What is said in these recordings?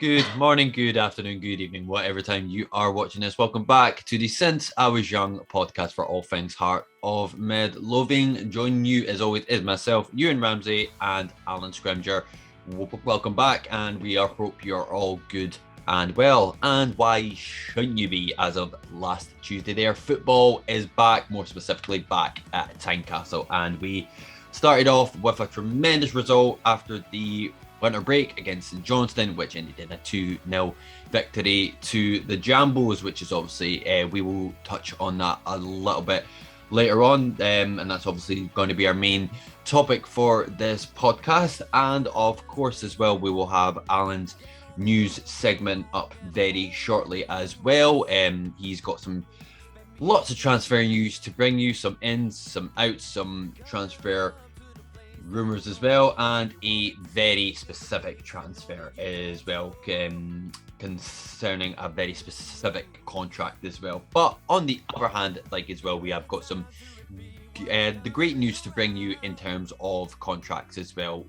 Good morning, good afternoon, good evening, whatever time you are watching this. Welcome back to the Since I Was Young podcast for all things Heart of Midlothian. Joining you, as always, is myself, Ewan Ramsey, and Alan Scrimger. Welcome back, and we hope you're all good and well. And why shouldn't you be? As of last Tuesday there, football is back, more specifically back at Tynecastle, and we started off with a tremendous result after the winter break against Johnstone, which ended in a 2-0 victory to the Jambos, which is obviously, we will touch on that a little bit later on, and that's obviously going to be our main topic for this podcast. And of course, as well, we will have Alan's news segment up very shortly as well. He's got lots of transfer news to bring you, some ins, some outs, some transfer rumours as well, and a very specific transfer as well, concerning a very specific contract as well. But on the other hand, as well, we have got some the great news to bring you in terms of contracts as well.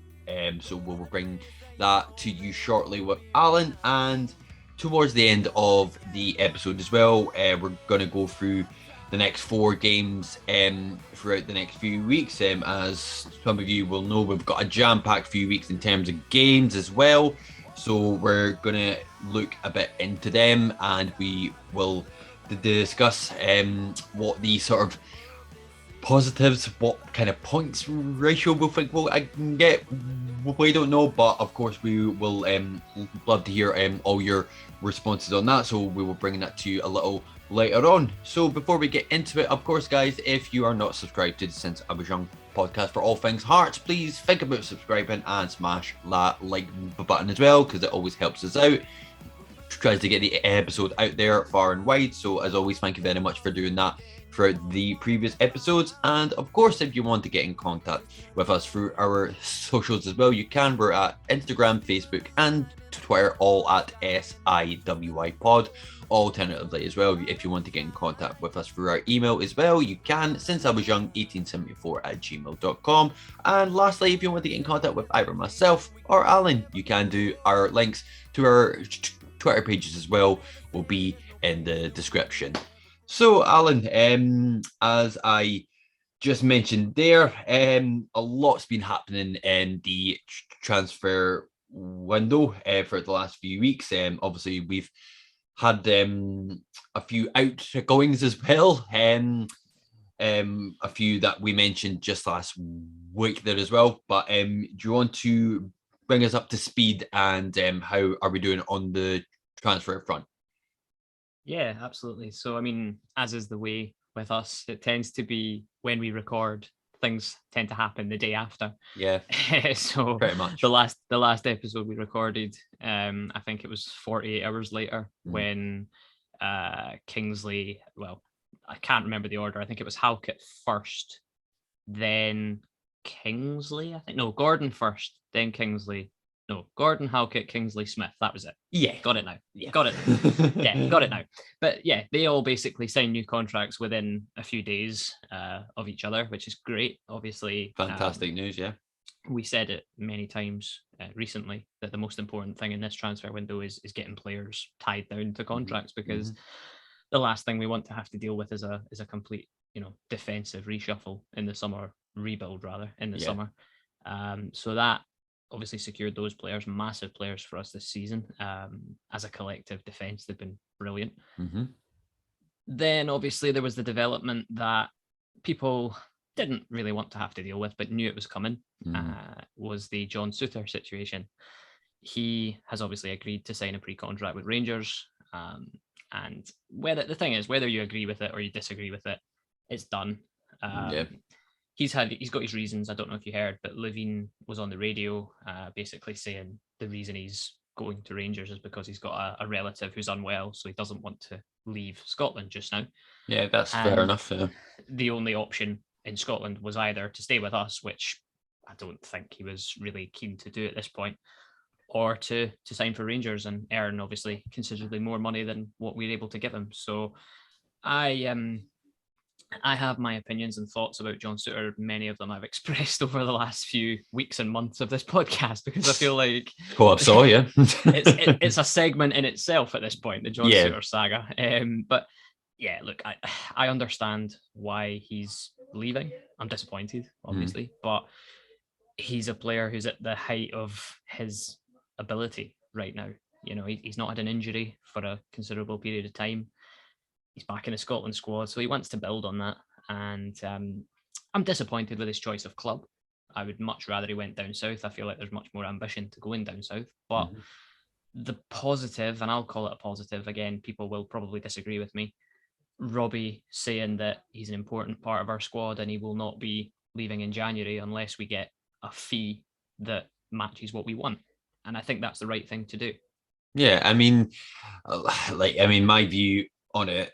So we'll bring that to you shortly with Alan, and towards the end of the episode as well, we're going to go through the next 4 games throughout the next few weeks. As some of you will know, we've got a jam-packed few weeks in terms of games as well. So we're going to look a bit into them, and we will discuss what the sort of positives, what kind of points ratio we think I can get. We don't know, but of course we will love to hear all your responses on that. So we will bring that to you a little later on. So before we get into it, of course, guys, if you are not subscribed to the Since I Was Young podcast for all things Hearts, please think about subscribing and smash that like button as well, because it always helps us out, tries to get the episode out there far and wide. So as always, thank you very much for doing that throughout the previous episodes. And of course, if you want to get in contact with us through our socials as well, you can. We're at Instagram, Facebook, and Twitter, all at SIWI Pod. Alternatively as well, if you want to get in contact with us through our email as well, you can, since I was young 1874 at gmail.com. And lastly, if you want to get in contact with either myself or Alan, you can do. Our links to our Twitter pages as well will be in the description. So Alan, as I just mentioned there, a lot's been happening in the transfer window for the last few weeks. Obviously we've had a few outgoings as well, a few that we mentioned just last week there as well. But do you want to bring us up to speed, and how are we doing on the transfer front? Yeah, absolutely. So, I mean, as is the way with us, it tends to be when we record, things tend to happen the day after. Yeah. So pretty much. The last episode we recorded, I think it was 48 hours later when Kingsley, well, I can't remember the order. I think it was Halkett first, then Kingsley. Gordon first, then Kingsley. No, Gordon, Halkett, Kingsley, Smith. That was it. Yeah. Got it now. Yeah. Got it. Yeah, got it now. But yeah, they all basically signed new contracts within a few days of each other, which is great. Obviously. Fantastic news, yeah. We said it many times recently that the most important thing in this transfer window is getting players tied down to contracts, because the last thing we want to have to deal with is a complete, defensive reshuffle in the summer, rebuild rather, in the summer. So that obviously secured those players, massive players for us this season. As a collective defence, they've been brilliant. Then obviously there was the development that people didn't really want to have to deal with, but knew it was coming, was the John Souttar situation. He has obviously agreed to sign a pre-contract with Rangers. And whether you agree with it or you disagree with it, it's done. He's got his reasons. I don't know if you heard, but Levine was on the radio basically saying the reason he's going to Rangers is because he's got a relative who's unwell, so he doesn't want to leave Scotland just now. Yeah, that's fair enough. Yeah. The only option in Scotland was either to stay with us, which I don't think he was really keen to do at this point, or to sign for Rangers and earn obviously considerably more money than what we're able to give him. So I I have my opinions and thoughts about John Souttar. Many of them I've expressed over the last few weeks and months of this podcast, because I feel like yeah. it's a segment in itself at this point, the John Yeah. Souttar saga. But yeah, look, I understand why he's leaving. I'm disappointed, obviously, but he's a player who's at the height of his ability right now. You know, he's not had an injury for a considerable period of time. He's back in the Scotland squad, so he wants to build on that. And I'm disappointed with his choice of club. I would much rather he went down south. I feel like there's much more ambition to going down south. But the positive, and I'll call it a positive, again, people will probably disagree with me, Robbie saying that he's an important part of our squad and he will not be leaving in January unless we get a fee that matches what we want. And I think that's the right thing to do. Yeah, I mean, my view on it,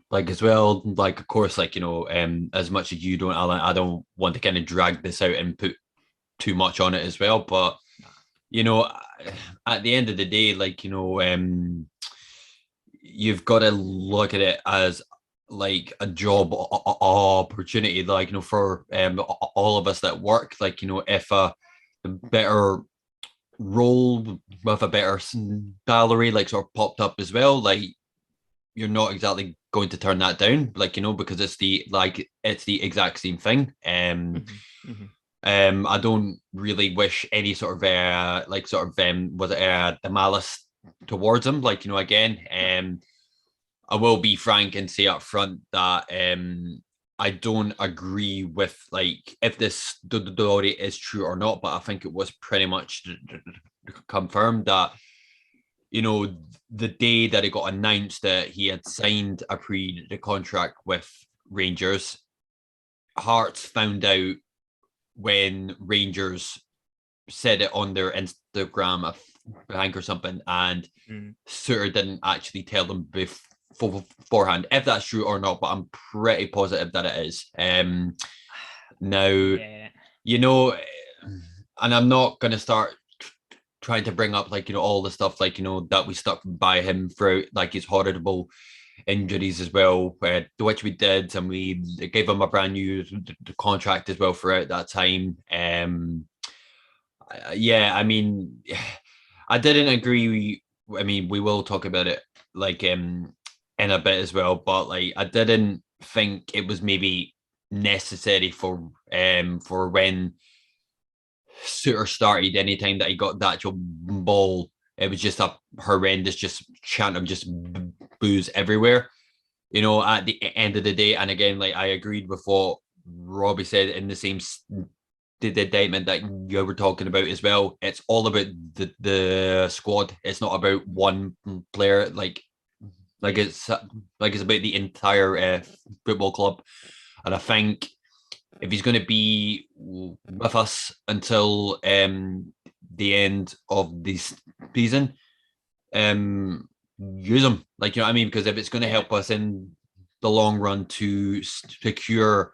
like as well, like of course, like as much as you don't, Alan, I don't want to kind of drag this out and put too much on it as well. But you know, at the end of the day, like you've got to look at it as like a job opportunity, like for all of us that work, like if a better role with a better salary like sort of popped up as well, like you're not exactly going to turn that down, like because it's the exact same thing. I don't really wish any sort of was it the malice towards him, like again. I will be frank and say up front that I don't agree with like if this story is true or not, but I think it was pretty much confirmed that the day that it got announced that he had signed a contract with Rangers, Hearts found out when Rangers said it on their Instagram, I think, or something, and Souttar didn't actually tell them beforehand. If that's true or not, but I'm pretty positive that it is. Now, Yeah. And I'm not going to start trying to bring up like all the stuff like that we stuck by him throughout like his horrible injuries as well, which we did, and we gave him a brand new contract as well throughout that time. Yeah, I mean, I didn't agree. I mean, we will talk about it like in a bit as well, but like I didn't think it was maybe necessary for when Souttar started. Anytime that he got the actual ball, it was just a horrendous, just chant of just booze everywhere. At the end of the day, and again, like I agreed with what Robbie said in the same the indictment that you were talking about as well. It's all about the squad. It's not about one player. It's about the entire football club. And I think if he's going to be with us until the end of this season, use him. Like, you know what I mean? Because if it's going to help us in the long run to secure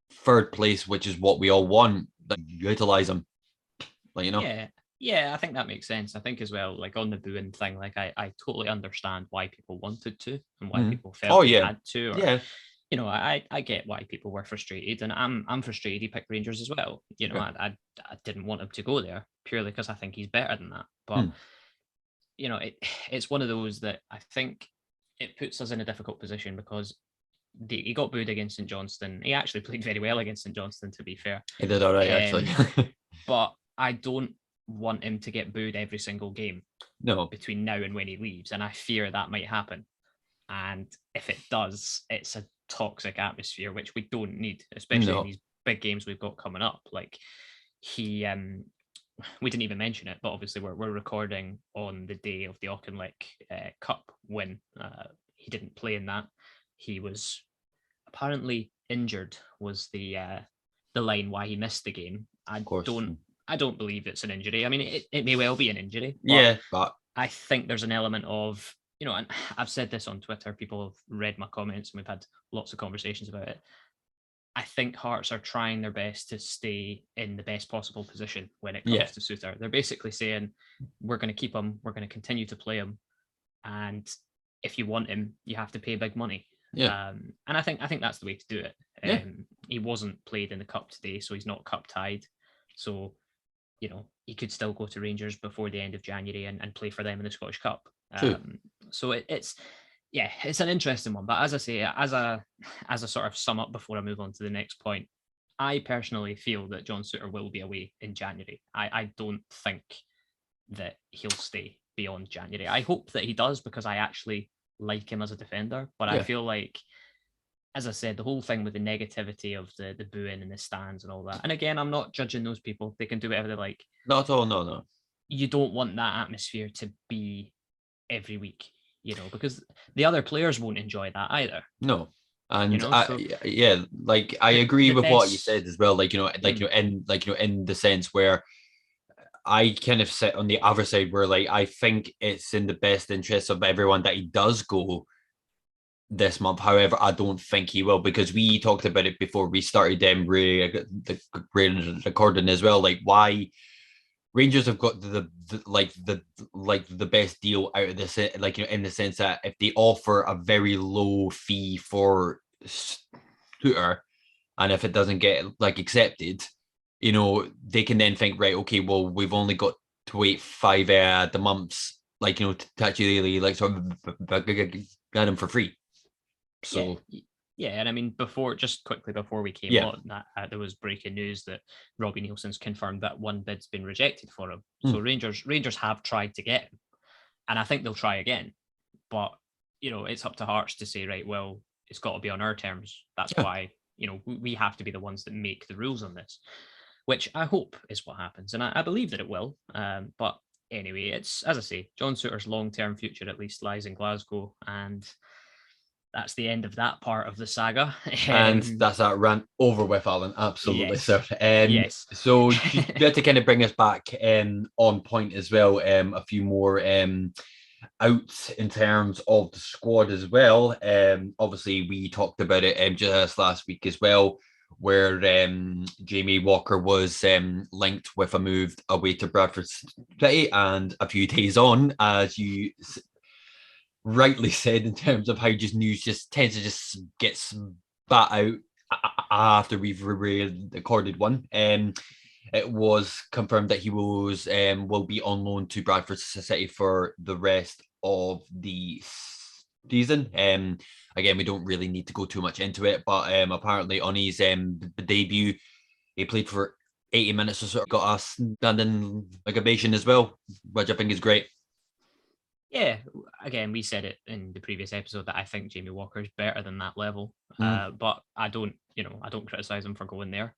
third place, which is what we all want, utilize him. Like, Yeah, I think that makes sense. I think as well, like on the booing thing, like I totally understand why people wanted to and why people felt they had to. Or, I get why people were frustrated, and I'm frustrated he picked Rangers as well. I didn't want him to go there purely because I think he's better than that. But it's one of those that I think it puts us in a difficult position because he got booed against St Johnstone. He actually played very well against St Johnstone, to be fair. He did all right, actually. But I don't want him to get booed every single game. No. Between now and when he leaves, and I fear that might happen. And if it does, it's a toxic atmosphere, which we don't need, especially in these big games we've got coming up. Like we didn't even mention it, but obviously we're recording on the day of the Auchinleck Cup win. He didn't play in that. He was apparently injured, was the line why he missed the game. I don't believe it's an injury. I mean, it may well be an injury. But I think there's an element of, and I've said this on Twitter, people have read my comments and we've had lots of conversations about it. I think Hearts are trying their best to stay in the best possible position when it comes to Souttar. They're basically saying, we're going to keep him, we're going to continue to play him. And if you want him, you have to pay big money. Yeah. And I think that's the way to do it. Yeah. He wasn't played in the cup today, so he's not cup tied. So, he could still go to Rangers before the end of January and play for them in the Scottish Cup. True. So it's an interesting one. But as I say, as a sort of sum up before I move on to the next point, I personally feel that John Souttar will be away in January. I don't think that he'll stay beyond January. I hope that he does, because I actually like him as a defender. But I feel like, as I said, the whole thing with the negativity of the booing and the stands and all that. And again, I'm not judging those people. They can do whatever they like. Not at all. No. You don't want that atmosphere to be every week, because the other players won't enjoy that either. No. And So like I agree with what you said as well. Like, in the sense where I kind of sit on the other side where, like, I think it's in the best interest of everyone that he does go this month. However, I don't think he will, because we talked about it before we started recording as well. Like, why Rangers have got the best deal out of this, like, in the sense that if they offer a very low fee for Souttar, and if it doesn't get accepted, they can then think, right, okay, well, we've only got to wait 5 the months, to actually sort of get him for free. So and I mean, just quickly before we came on, that there was breaking news that Robbie Nielsen's confirmed that one bid's been rejected for him. So Rangers have tried to get him, and I think they'll try again. But it's up to Hearts to say, right, well, it's got to be on our terms. That's why we have to be the ones that make the rules on this, which I hope is what happens, and I believe that it will. But anyway, it's, as I say, John Souttar's long-term future at least lies in Glasgow, and that's the end of that part of the saga. And that's that rant over with, Alan. Absolutely, yes. sir. Yes. So just to kind of bring us back on point as well, a few more outs in terms of the squad as well. Obviously, we talked about it just last week as well, where Jamie Walker was linked with a move away to Bradford City, and a few days on, as you rightly said, in terms of how just news just tends to just get spat out after we've recorded one. It was confirmed that he will be on loan to Bradford City for the rest of the season. Again, we don't really need to go too much into it, but apparently on his debut, he played for 80 minutes or so, got a standing ovation as well, which I think is great. Yeah, again, we said it in the previous episode that I think Jamie Walker is better than that level, but I don't criticize him for going there.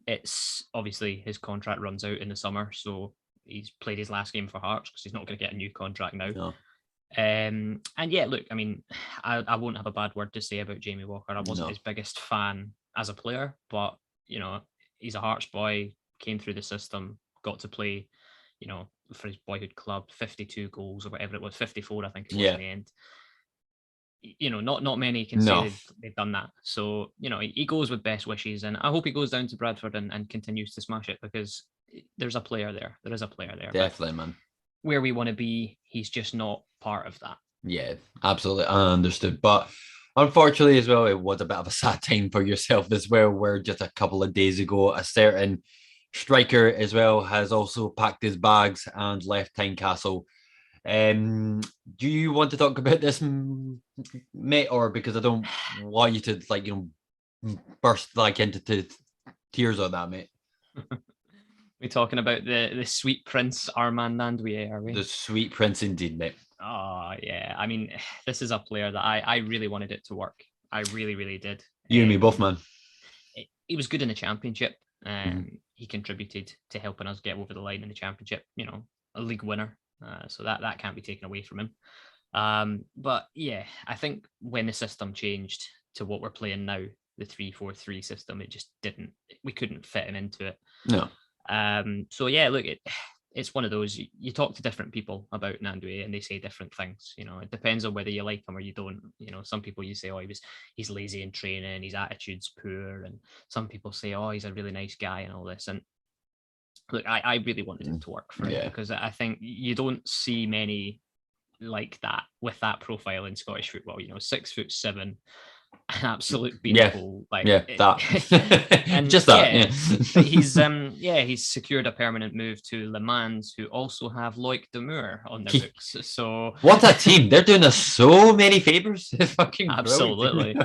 It's obviously his contract runs out in the summer, so he's played his last game for Hearts because he's not going to get a new contract now. No. And yeah, look, I mean, I won't have a bad word to say about Jamie Walker. I wasn't his biggest fan as a player, but he's a Hearts boy, came through the system, got to play, for his boyhood club, 52 goals or whatever it was, 54, I think it was in the end. Not many can say they've done that. So, he goes with best wishes, and I hope he goes down to Bradford and continues to smash it, because there's a player there. There is a player there. Definitely, man. Where we want to be, he's just not part of that. Yeah, absolutely. I understood. But unfortunately as well, it was a bit of a sad time for yourself as well, where just a couple of days ago, a certain striker as well has also packed his bags and left Tynecastle. Do you want to talk about this, mate, or because I don't want you to burst into tears on that, mate? We're talking about the sweet prince Armand Nandouillet, are we? The sweet prince indeed, mate. Oh yeah, I mean, this is a player that I really wanted it to work. I really, really did. You and me both, man. He was good in the championship. He contributed to helping us get over the line in the championship. A league winner. So that can't be taken away from him. But yeah, I think when the system changed to what we're playing now, the 3-4-3 system, it just didn't. We couldn't fit him into it. No. So yeah, look, it's one of those. You talk to different people about Nandouillet, and they say different things. It depends on whether you like him or you don't. Some people you say, oh, he's lazy in training, his attitude's poor, and some people say, oh, he's a really nice guy and all this. And look, I really wanted it to work for him, because I think you don't see many like that with that profile in Scottish football. 6'7", an absolute beanpole. That. And Just that. Yeah. but he's secured a permanent move to Le Mans, who also have Loic Damour on their books. So what a team! They're doing us so many favors. It's fucking absolutely,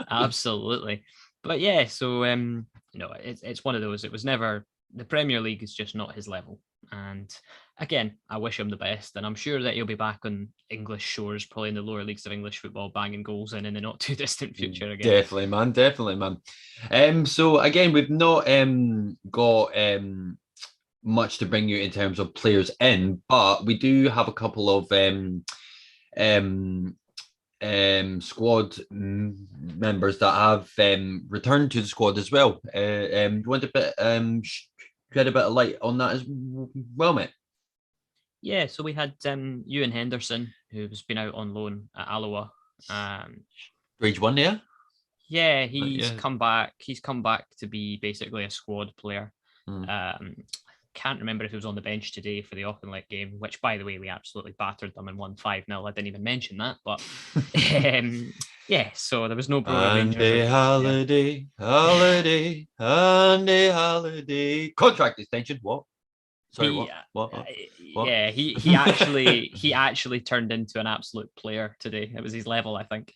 absolutely. But yeah, so it's one of those. It was never, the Premier League is just not his level. And again, I wish him the best, and I'm sure that he'll be back on English shores, probably in the lower leagues of English football, banging goals in the not too distant future again. Definitely, man. So again, we've not got much to bring you in terms of players in, but we do have a couple of squad members that have returned to the squad as well. You want to shed a bit of light on that as well, mate? Yeah, so we had Ewan Henderson, who's been out on loan at Alloa. Grade 1, yeah? Yeah, he's come back. He's come back to be basically a squad player. Can't remember if he was on the bench today for the Auchinleck game, which, by the way, we absolutely battered them and won 5-0. I didn't even mention that, but yeah, so there was no Brody Rangers. Holiday. Contract extension, what? Sorry, what? Yeah, he actually turned into an absolute player today. It was his level, I think.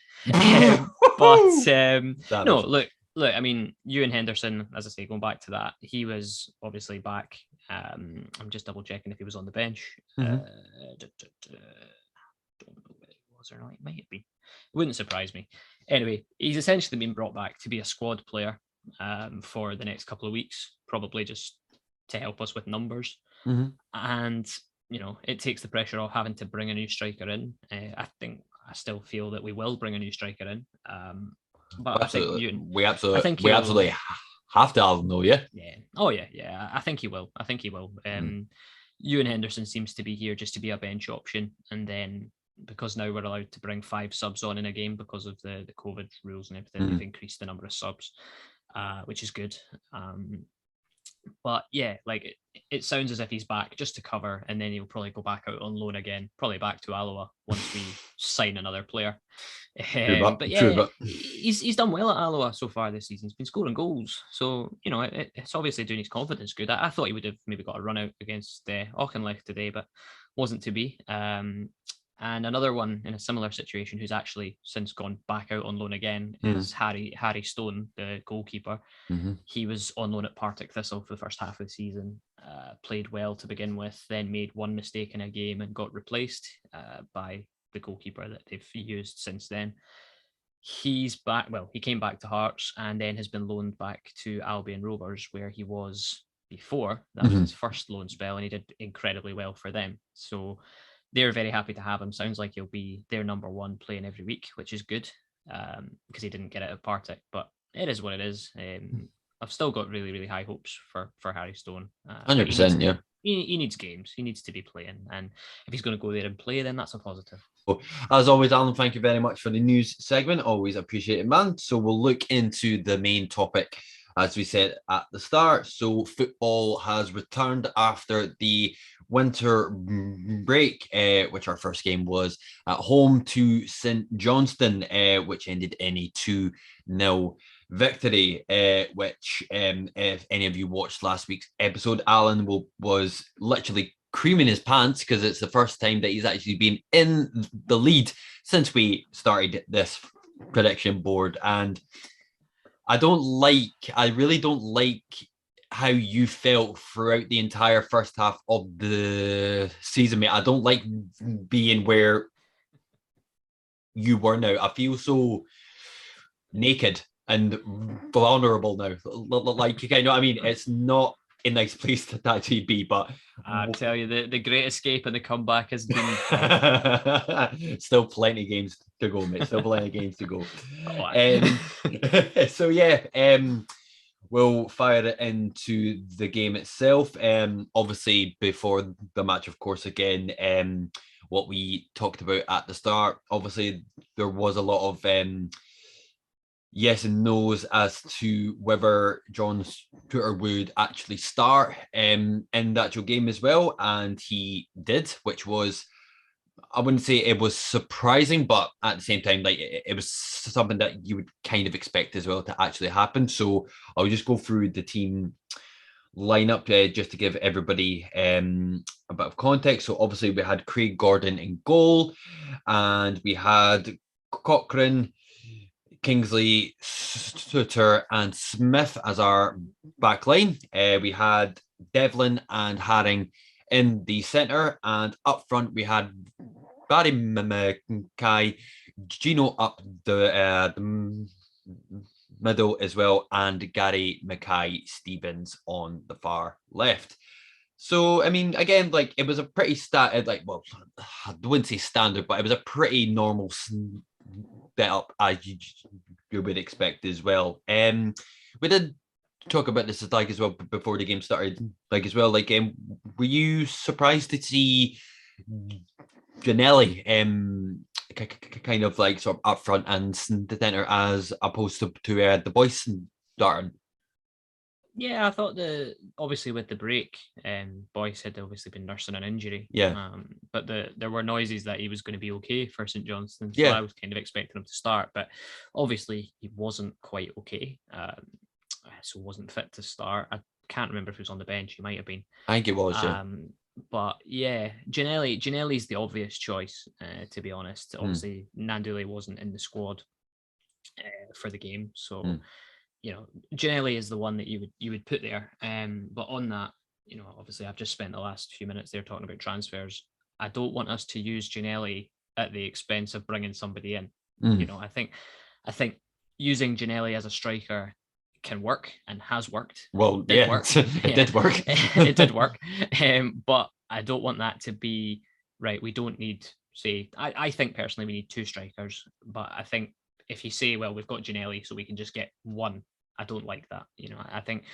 No, look. I mean, Ewan Henderson, as I say, going back to that, he was obviously back. I'm just double checking if he was on the bench. Don't know whether he was or not. It might have been. It wouldn't surprise me. Anyway, he's essentially been brought back to be a squad player for the next couple of weeks, probably just to help us with numbers. And it takes the pressure off having to bring a new striker in. I still feel that we will bring a new striker in. But absolutely. I think we absolutely have to have him, though, yeah. Yeah. Oh yeah. I think he will. Ewan Henderson seems to be here just to be a bench option, and then because now we're allowed to bring 5 subs on in a game because of the COVID rules and everything, they've increased the number of subs, which is good. But yeah, like it sounds as if he's back just to cover, and then he'll probably go back out on loan again, probably back to Alloa once we sign another player. But yeah, he's done well at Alloa so far this season. He's been scoring goals, so it's obviously doing his confidence good. I thought he would have maybe got a run out against Auchinleck today, but wasn't to be. And another one in a similar situation who's actually since gone back out on loan again is Harry Stone, the goalkeeper. He was on loan at Partick Thistle for the first half of the season, played well to begin with, then made one mistake in a game and got replaced by the goalkeeper that they've used since then. He's back. Well, he came back to Hearts and then has been loaned back to Albion Rovers, where he was before. That was his first loan spell, and he did incredibly well for them. So they're very happy to have him. Sounds like he'll be their number one playing every week, which is good because he didn't get it at Partick, but it is what it is. I've still got really, really high hopes for Harry Stone. 100%, yeah. He needs games. He needs to be playing. And if he's going to go there and play, then that's a positive. As always, Alan, thank you very much for the news segment. Always appreciate it, man. So we'll look into the main topic, as we said at the start. So football has returned after the winter break, which our first game was at home to St Johnstone, which ended in a 2-0 victory, which if any of you watched last week's episode, Alan was literally creaming his pants because it's the first time that he's actually been in the lead since we started this prediction board. And I really don't like how you felt throughout the entire first half of the season, mate. I don't like being where you were now. I feel so naked and vulnerable now. Like, you know what I mean? It's not a nice place to actually be, but I tell you, the great escape and the comeback has been still plenty of games to go, mate. Still plenty of games to go. So yeah, we'll fire it into the game itself. Obviously, before the match, of course, again, what we talked about at the start. Obviously, there was a lot of yes and no's as to whether John Stewart would actually start in the actual game as well, and he did, which was I wouldn't say it was surprising, but at the same time, like it was something that you would kind of expect as well to actually happen. So I'll just go through the team lineup just to give everybody a bit of context. So obviously we had Craig Gordon in goal, and we had Cochrane, Kingsley, Suter, and Smith as our back line. We had Devlin and Harring in the centre, and up front we had Barry Mackay, Gino up the middle as well, and Gary Mackay Stevens on the far left. So, I mean, again, like it was a pretty I wouldn't say standard, but it was a pretty normal setup as you would expect as well. We did talk about this like as well before the game started, like as well. Like, were you surprised to see Janelli kind of like sort of up front and the center as opposed to the boys starting? Yeah, I thought obviously with the break, Boyce had obviously been nursing an injury. Yeah. But there were noises that he was going to be okay for St Johnstone, so Yeah. I was kind of expecting him to start, but obviously he wasn't quite okay. So wasn't fit to start. I can't remember if he was on the bench. He might have been. I think it was. Yeah. But yeah, Janelli's the obvious choice, to be honest. Obviously, Nandule wasn't in the squad for the game, so you know, Janelli is the one that you would put there. But on that, you know, obviously I've just spent the last few minutes there talking about transfers. I don't want us to use Janelli at the expense of bringing somebody in. You know, I think using Janelli as a striker can work and has worked. Well, it did work. It did work. But I don't want that to be right. We don't need, say, I think personally we need two strikers, but I think if you say, well, we've got Janelli, so we can just get one, I don't like that. You know, I think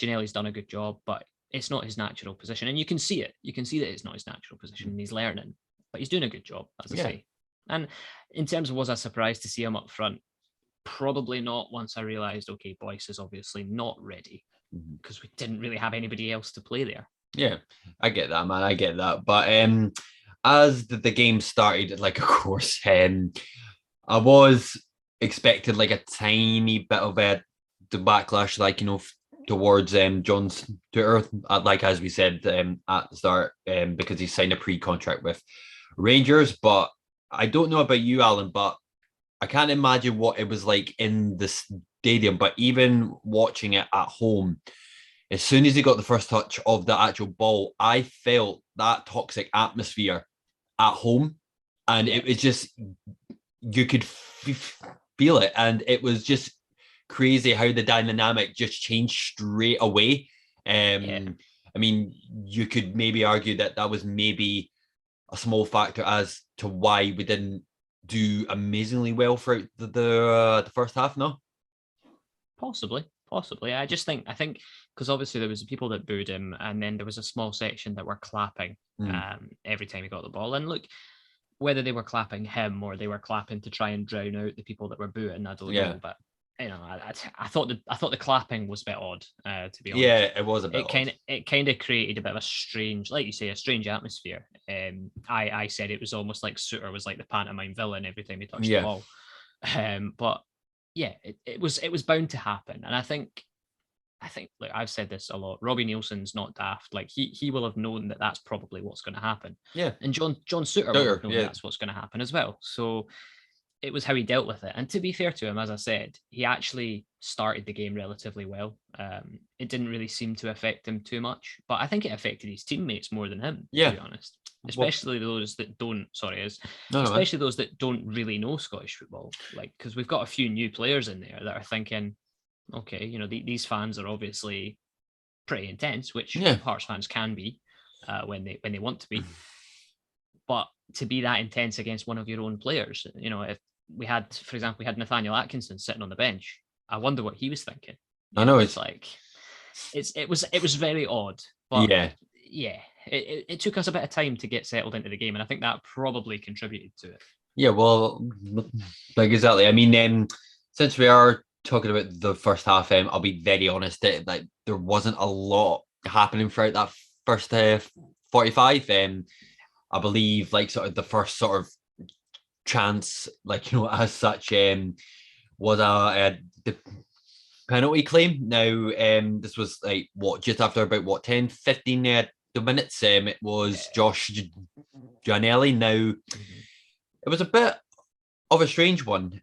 Janelli's done a good job, but it's not his natural position. And you can see it. You can see that it's not his natural position and he's learning, but he's doing a good job, as I say. And in terms of was I surprised to see him up front? Probably not, once I realised, okay, Boyce is obviously not ready because we didn't really have anybody else to play there. Yeah, I get that, man. I get that. But as the game started, like, of course, I was expected like a tiny bit of the backlash, like, you know, towards John's Twitter, like as we said at the start, because he signed a pre-contract with Rangers. But I don't know about you, Alan, but I can't imagine what it was like in the stadium. But even watching it at home, as soon as he got the first touch of the actual ball, I felt that toxic atmosphere at home, and it was just, you could feel it, and it was just crazy how the dynamic just changed straight away. I mean, you could maybe argue that was maybe a small factor as to why we didn't do amazingly well throughout the first half. No, possibly. I think because obviously there was people that booed him, and then there was a small section that were clapping every time he got the ball. And look, whether they were clapping him or they were clapping to try and drown out the people that were booing, I don't know. But you know, I thought the clapping was a bit odd, to be honest. Yeah, it was a bit odd. It kind of created a bit of a strange, like you say, a strange atmosphere. I said it was almost like Suter was like the pantomime villain every time he touched the ball. But yeah, it was bound to happen. And I think like I've said this a lot, Robbie Nielsen's not daft. Like he will have known that that's probably what's going to happen. Yeah. And John Suter will have known that's what's going to happen as well. So it was how he dealt with it. And to be fair to him, as I said, he actually started the game relatively well. It didn't really seem to affect him too much, but I think it affected his teammates more than him, to be honest. Especially those that don't, especially those that don't really know Scottish football. Like, because we've got a few new players in there that are thinking, okay, you know, these fans are obviously pretty intense, which Hearts fans can be when they want to be. But to be that intense against one of your own players, you know, if we had, for example, Nathaniel Atkinson sitting on the bench, I wonder what he was thinking. I know it's like it was very odd, but it took us a bit of time to get settled into the game, and I think that probably contributed to it. Yeah, well, like exactly. I mean, since we are talking about the first half, I'll be very honest, like there wasn't a lot happening throughout that first 45. I believe like sort of the first sort of chance, like, as such, was the penalty claim. Now, this was like just after about 10, 15 the minutes. It was Josh Gianelli. Now, it was a bit of a strange one,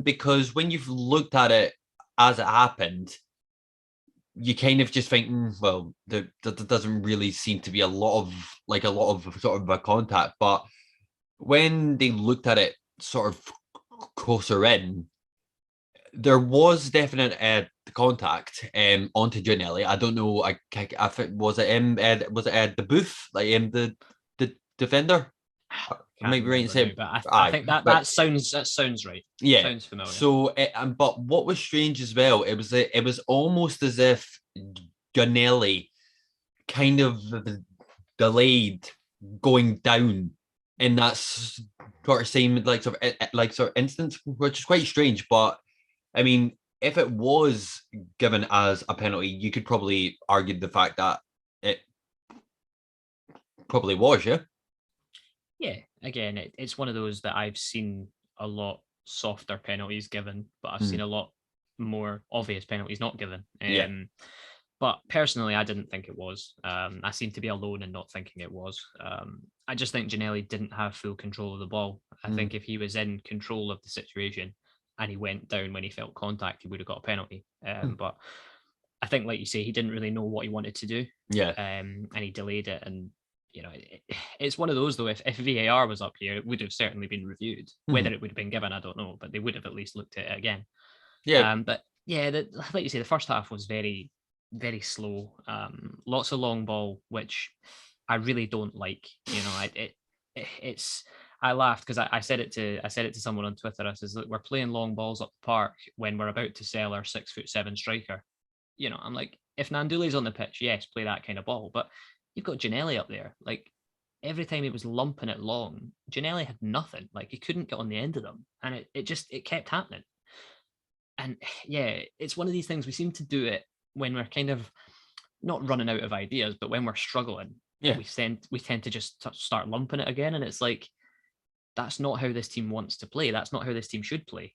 because when you've looked at it as it happened, you kind of just think, well, there doesn't really seem to be a lot of sort of a contact. But when they looked at it sort of closer in, there was definite contact onto Gianelli. I don't know. I think was it the booth, like the defender. I might be right in saying, but I think that sounds right. Yeah, sounds familiar. So, but what was strange as well, it was almost as if Gianelli kind of delayed going down in that sort of same sort of instance, which is quite strange. But I mean, if it was given as a penalty, you could probably argue the fact that it probably was, yeah. Yeah, again, it's one of those that I've seen a lot softer penalties given, but I've seen a lot more obvious penalties not given. But personally, I didn't think it was. I seem to be alone in not thinking it was. I just think Gianelli didn't have full control of the ball. I think if he was in control of the situation and he went down when he felt contact, he would have got a penalty. But I think, like you say, he didn't really know what he wanted to do. Yeah. And he delayed it. And, it's one of those, though, if VAR was up here, it would have certainly been reviewed. Whether it would have been given, I don't know, but they would have at least looked at it again. Yeah. But yeah, like you say, the first half was very, very slow. Lots of long ball, which I really don't like. It's. I laughed because I said it to someone on Twitter. I says, look, we're playing long balls up the park when we're about to sell our 6'7" striker. I'm like, if Nanduli's on the pitch, yes, play that kind of ball. But you've got Gianelli up there. Like, every time he was lumping it long, Gianelli had nothing. Like, he couldn't get on the end of them, and it kept happening. And yeah, it's one of these things, we seem to do it when we're kind of not running out of ideas, but when we're struggling, we tend to just start lumping it again. And it's like, that's not how this team wants to play. That's not how this team should play.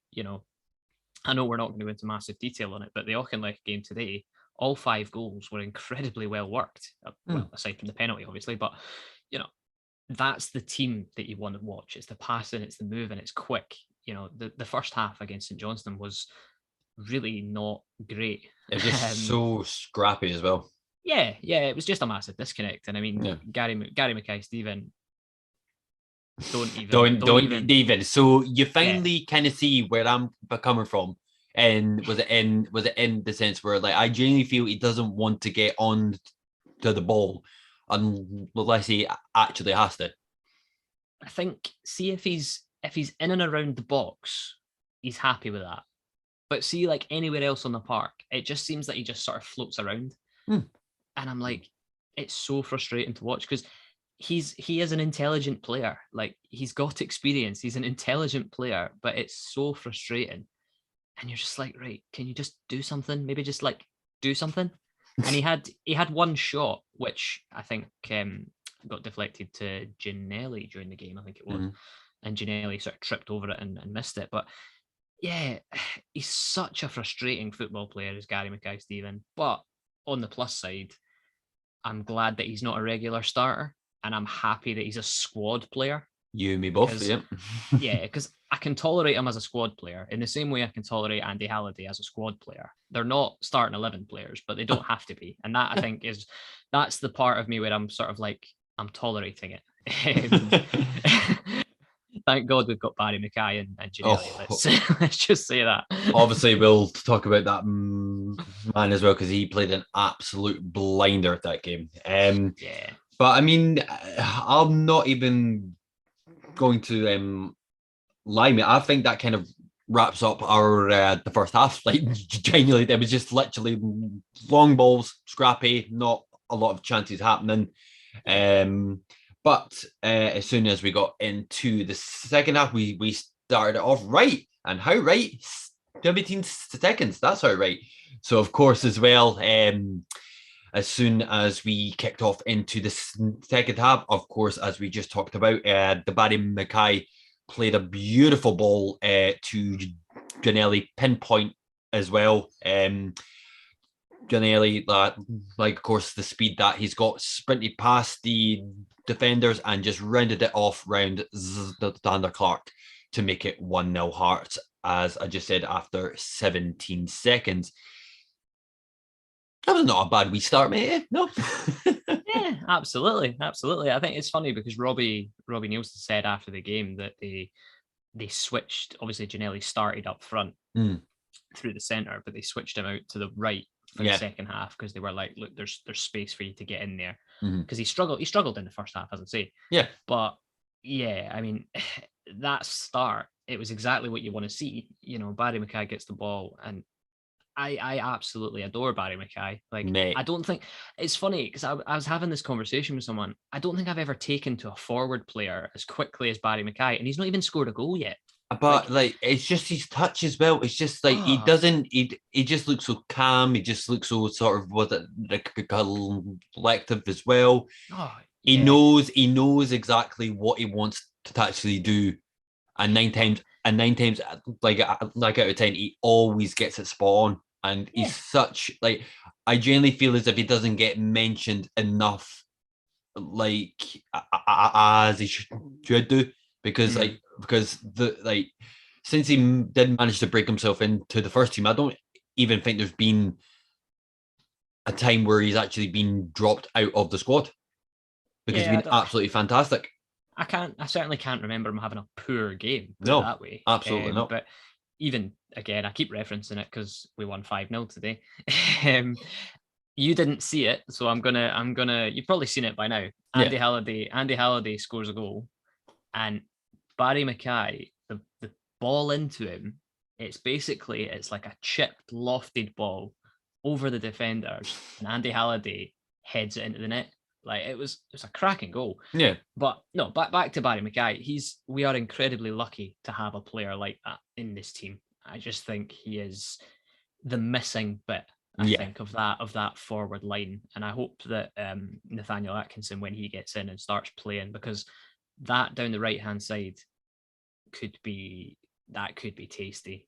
I know we're not going to go into massive detail on it, but the Auchinleck game today, all 5 goals were incredibly well worked. Well, aside from the penalty, obviously, but that's the team that you want to watch. It's the passing, it's the moving, it's quick. The first half against St Johnstone was really not great. It was just so scrappy as well. Yeah, it was just a massive disconnect. And I mean, Gary Mackay, Stephen, don't even. So you finally kind of see where I'm coming from. And was it in the sense where, like, I genuinely feel he doesn't want to get on to the ball unless he actually has to. I think, see, if he's in and around the box, he's happy with that. But see, like anywhere else on the park, it just seems like he just sort of floats around. And I'm like, it's so frustrating to watch because he is an intelligent player. Like, he's got experience. He's an intelligent player, but it's so frustrating. And you're just like, right, can you just do something? Maybe just like do something. And he had one shot, which I think got deflected to Gianelli during the game, I think it was. And Gianelli sort of tripped over it and missed it. But yeah, he's such a frustrating football player, as Gary Mackay, Stephen. But on the plus side, I'm glad that he's not a regular starter, and I'm happy that he's a squad player. You and me both, yeah. Yeah, because I can tolerate him as a squad player in the same way I can tolerate Andy Halliday as a squad player. They're not starting 11 players, but they don't have to be. And that, I think, that's the part of me where I'm sort of like, I'm tolerating it. Thank God we've got Barry Mackay and Gianelli. Let's just say that. Obviously, we'll talk about that man as well, because he played an absolute blinder at that game. But I mean, I'm not even going to lie, mate. I think that kind of wraps up our the first half. Like, genuinely, it was just literally long balls, scrappy, not a lot of chances happening. But as soon as we got into the second half, we started it off right. And how right? 17 seconds. That's how right. So, of course, as well, as soon as we kicked off into the second half. Of course, as we just talked about, the Barry Mackay played a beautiful ball to Janelli, pinpoint as well. Janelli, of course, the speed that he's got, sprinted past the defenders and just rounded it off round Zander Clark to make it 1-0 Hearts, as I just said, after 17 seconds. That was not a bad wee start, mate. No. Yeah, absolutely. I think it's funny because Robbie Nielsen said after the game that they switched. Obviously, Janelli started up front through the centre, but they switched him out to the right for the second half because they were like, look, there's space for you to get in there, because he struggled in the first half, as I say. Yeah. But yeah, I mean, that start, it was exactly what you want to see. Barry Mackay gets the ball, and I absolutely adore Barry Mackay. Like, mate. I don't think it's funny because I was having this conversation with someone. I don't think I've ever taken to a forward player as quickly as Barry Mackay, and he's not even scored a goal yet. But like it's just his touch as well. It's just like he just looks so calm. He just looks so sort of collective as well. He knows exactly what he wants to actually do, and nine times like out of 10 he always gets it spot on. And he's such like, I genuinely feel as if he doesn't get mentioned enough, like as he should do, because since he did manage to break himself into the first team, I don't even think there's been a time where he's actually been dropped out of the squad, because he's been absolutely fantastic. I certainly can't remember him having a poor game. No, that way. Absolutely not. But even again, I keep referencing it because we won 5-0 today. You didn't see it, so I'm gonna. You've probably seen it by now. Andy Halliday scores a goal, and Barry Mackay, the ball into him, it's like a chipped, lofted ball over the defenders, and Andy Halliday heads it into the net. Like, it was a cracking goal. Yeah. But no, back to Barry Mackay. We are incredibly lucky to have a player like that in this team. I just think he is the missing bit, I think, of that forward line. And I hope that Nathaniel Atkinson, when he gets in and starts playing, because that down the right hand side could be tasty.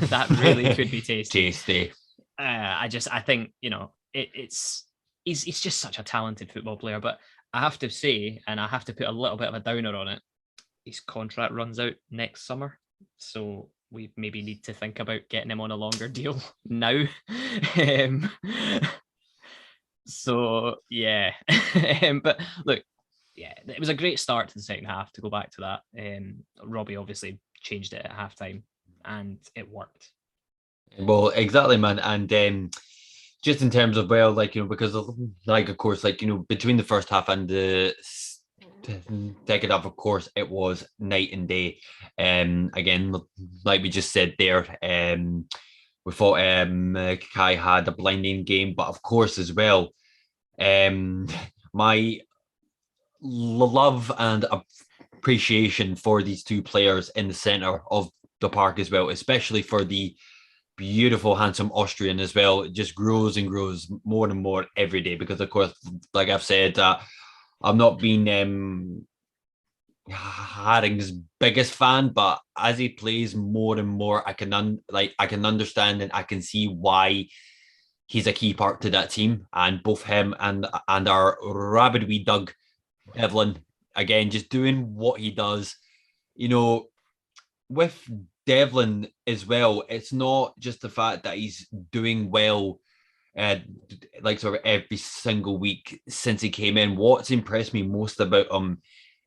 That really could be tasty. I think he's just such a talented football player. But I have to say, and I have to put a little bit of a downer on it, his contract runs out next summer, so we maybe need to think about getting him on a longer deal now. So yeah. But look, yeah, it was a great start to the second half, to go back to that. Robbie obviously changed it at halftime, and it worked. Well, exactly, man. And just in terms of, well, like, because of, like, of course, like, between the first half and the second half, of course, it was night and day. Again, like we just said there, we thought Mackay had a blinding game, but of course as well, my love and appreciation for these two players in the center of the park as well, especially for the beautiful, handsome Austrian as well. It just grows and grows more and more every day, because of course, like I've said, I've not been Harring's biggest fan, but as he plays more and more, I can understand and I can see why he's a key part to that team. And both him and our rabid wee Doug Devlin, again, just doing what he does. With Devlin as well, it's not just the fact that he's doing well, like sort of every single week since he came in. What's impressed me most about him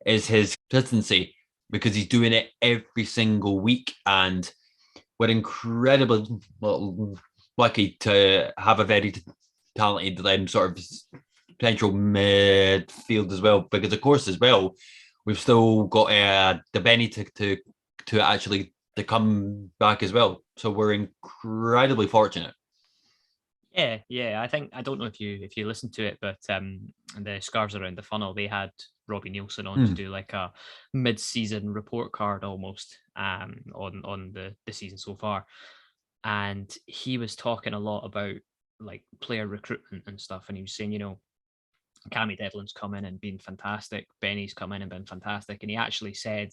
is his consistency, because he's doing it every single week, and we're incredibly lucky to have a very talented sort of potential midfield as well, because of course as well we've still got the Benny to actually to come back as well, so we're incredibly fortunate. I think, I don't know if you listened to it, but the Scarves Around the Funnel, they had Robbie Nielsen on to do like a mid-season report card almost on the season so far, and he was talking a lot about like player recruitment and stuff, and he was saying, Cammy Devlin's come in and been fantastic, Benny's come in and been fantastic, and he actually said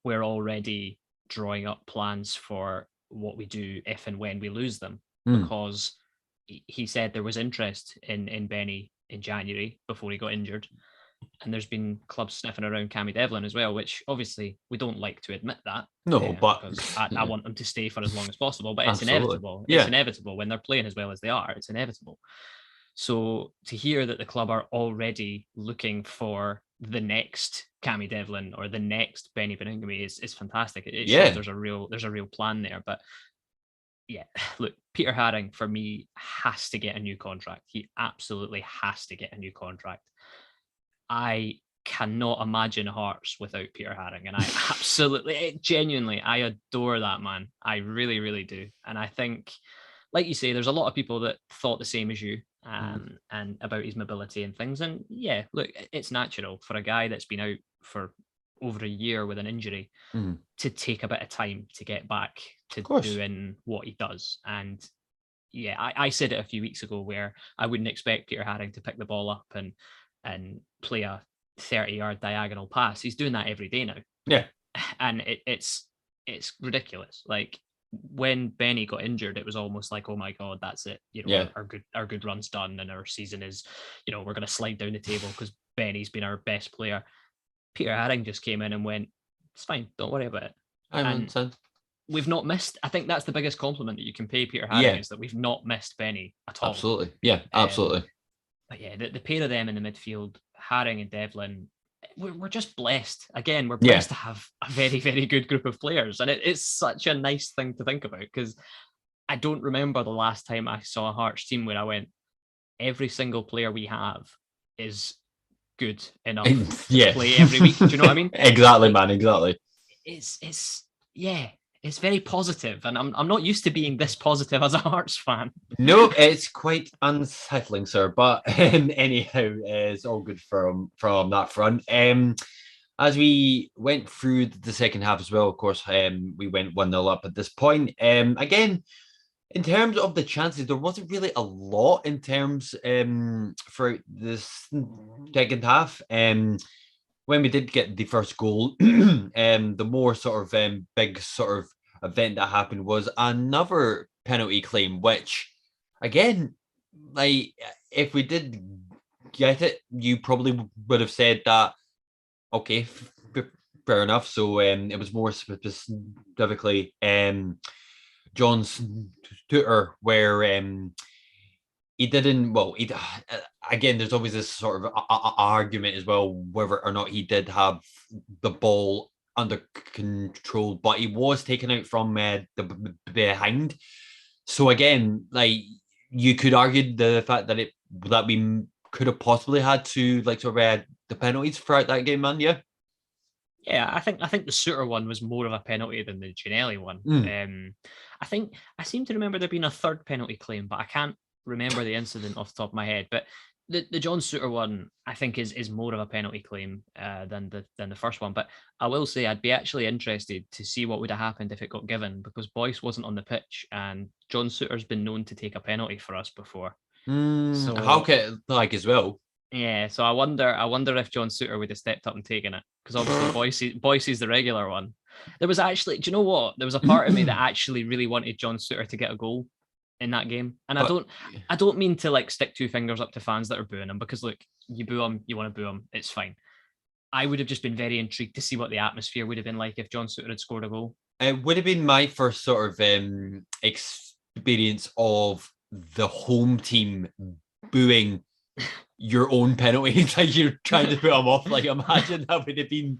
we're already drawing up plans for what we do if and when we lose them, because he said there was interest in Benny in January before he got injured, and there's been clubs sniffing around Cammy Devlin as well, which obviously we don't like to admit that. No, but because I want them to stay for as long as possible, but it's Absolutely. inevitable. Yeah. It's inevitable when they're playing as well as they are. It's inevitable. So to hear that the club are already looking for the next Cammy Devlin or the next Benny Beningame is fantastic. It shows there's a real plan there. But yeah, look, Peter Harring for me has to get a new contract. He absolutely has to get a new contract. I cannot imagine Hearts without Peter Harring, and I absolutely, genuinely, I adore that man. I really, really do. And I think, like you say, there's a lot of people that thought the same as you, and about his mobility and things. And yeah, look, it's natural for a guy that's been out for over a year with an injury to take a bit of time to get back to doing what he does. And yeah, I said it a few weeks ago where I wouldn't expect Peter Harring to pick the ball up and play a 30-yard diagonal pass. He's doing that every day now. Yeah. And it's ridiculous. Like when Benny got injured, it was almost like, oh my God, that's it. Our good run's done and our season is, we're going to slide down the table because Benny's been our best player. Peter Harring just came in and went, it's fine, don't worry about it. We've not missed. I think that's the biggest compliment that you can pay Peter Harring is that we've not missed Benny at all. Absolutely. Yeah, absolutely. But yeah, the pair of them in the midfield, Harring and Devlin, we're just blessed. Again, we're blessed to have a very, very good group of players. And it's such a nice thing to think about, because I don't remember the last time I saw a Hearts team where I went, every single player we have is good enough to play every week. Do you know what I mean? Exactly, man, exactly. It's very positive, and I'm not used to being this positive as a Hearts fan. No, it's quite unsettling, sir. But anyhow, it's all good from that front. As we went through the second half as well, of course, we went 1-0 up at this point. Again, in terms of the chances, there wasn't really a lot in terms for this second half. When we did get the first goal, the more sort of big sort of event that happened was another penalty claim, which again, like if we did get it, you probably would have said that, okay, fair enough. So it was more specifically John's tutor where he didn't, again, there's always this sort of argument as well, whether or not he did have the ball under control, but he was taken out from the behind. So again, like you could argue the fact that we could have possibly had to the penalties throughout that game, man. Yeah. Yeah, I think the Suter one was more of a penalty than the Ginelli one. I seem to remember there being a third penalty claim, but I can't remember the incident off the top of my head. But the John Suter one, I think, is more of a penalty claim than the first one. But I will say I'd be actually interested to see what would have happened if it got given, because Boyce wasn't on the pitch, and John Suter's been known to take a penalty for us before. So how can as well? Yeah, so I wonder if John Suter would have stepped up and taken it, because obviously Boyce is the regular one. There was actually, do you know what? There was a part of me that actually really wanted John Suter to get a goal in that game, and I don't mean to stick two fingers up to fans that are booing him, because look, you boo him, you want to boo him, it's fine. I would have just been very intrigued to see what the atmosphere would have been like if John Suter had scored a goal. It would have been my first sort of experience of the home team booing your own penalty, like you're trying to put them off. Like, imagine that would have been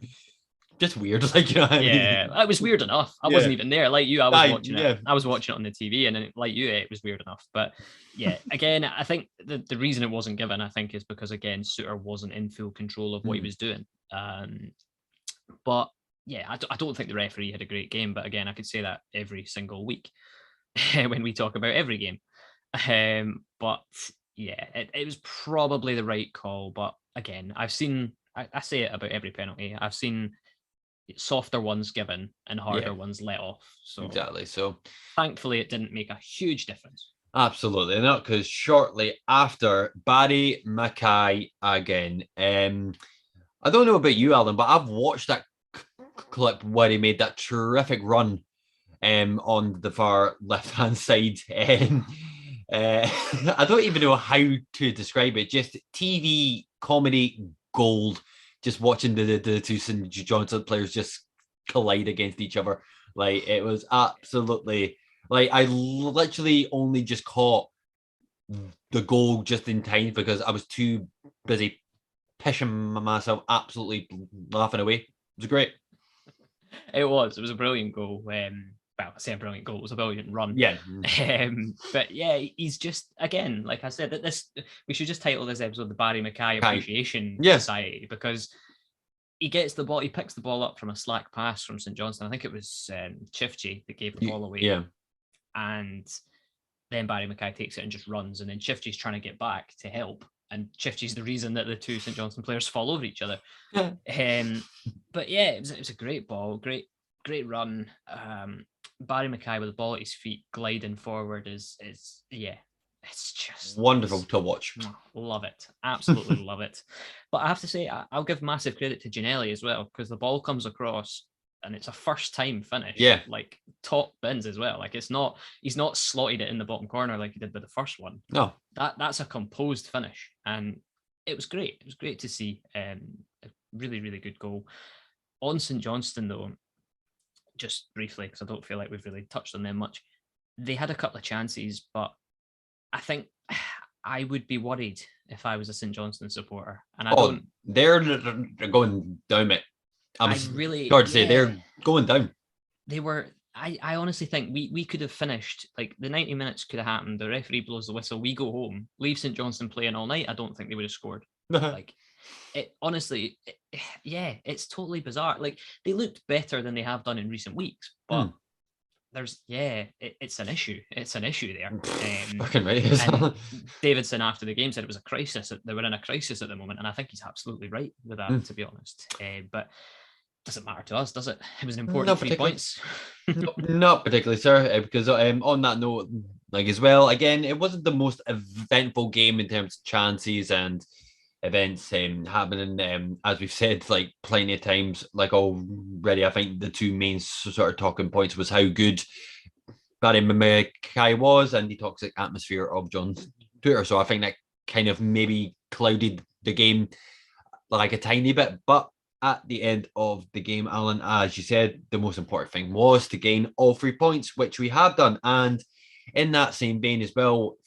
just weird. Like, you know what I mean? It was weird enough. I wasn't even there. Like you, I was watching it. I was watching it on the TV, and like you, it was weird enough. But yeah, again, I think the reason it wasn't given, I think, is because again, Suter wasn't in full control of what he was doing. But yeah, I don't think the referee had a great game. But again, I could say that every single week when we talk about every game. But yeah, it was probably the right call. But again, I say it about every penalty. I've seen softer ones given and harder ones let off. So exactly. So thankfully, it didn't make a huge difference. Absolutely not, because shortly after, Barry Mackay again. I don't know about you, Alan, but I've watched that clip where he made that terrific run on the far left-hand side. I don't even know how to describe it. Just TV comedy gold. Just watching the two St. Johnstone players just collide against each other. Like, it was absolutely like I literally only just caught the goal just in time because I was too busy pissing myself absolutely laughing away. It was great. It was a brilliant goal. Well, I say a brilliant goal. It was a brilliant run. Yeah. But yeah, he's just, again, like I said, that this we should just title this episode the Barry Mackay Appreciation Society, because he gets the ball, he picks the ball up from a slack pass from St. Johnstone. I think it was Chifchi that gave the ball away. Yeah. And then Barry Mackay takes it and just runs, and then Chifchi's trying to get back to help. And Chifchi's the reason that the two St. Johnstone players fall over each other. But yeah, it was a great ball, great run. Barry Mackay with the ball at his feet gliding forward is yeah, it's just wonderful to watch. Love it, absolutely love it. But I have to say, I'll give massive credit to Ginelli as well, because the ball comes across and it's a first time finish. Yeah, like top bins as well. Like he's not slotted it in the bottom corner like he did with the first one. No, that's a composed finish, and it was great. It was great to see. A really, really good goal. On St. Johnstone though, just briefly, because I don't feel like we've really touched on them much. They had a couple of chances, but I think I would be worried if I was a St. Johnstone supporter. And they're going down, mate. I'm really sorry to say they're going down. They were. I honestly think we could have finished, like the 90 minutes could have happened. The referee blows the whistle. We go home, leave St. Johnstone playing all night. I don't think they would have scored. Like it honestly, it's totally bizarre. Like they looked better than they have done in recent weeks, but there's it's an issue. It's an issue there. And Davidson after the game said it was a crisis. They were in a crisis at the moment, and I think he's absolutely right with that, to be honest. But doesn't matter to us, does it? It was an important 3 points. Not particularly, sir, because on that note, like as well, again, it wasn't the most eventful game in terms of chances and events happening. As we've said, like plenty of times, like already, I think the two main sort of talking points was how good Barry Mackay was and the toxic atmosphere of John's Twitter. So I think that kind of maybe clouded the game like a tiny bit, but at the end of the game, Alan, as you said, the most important thing was to gain all 3 points, which we have done. And in that same vein as well,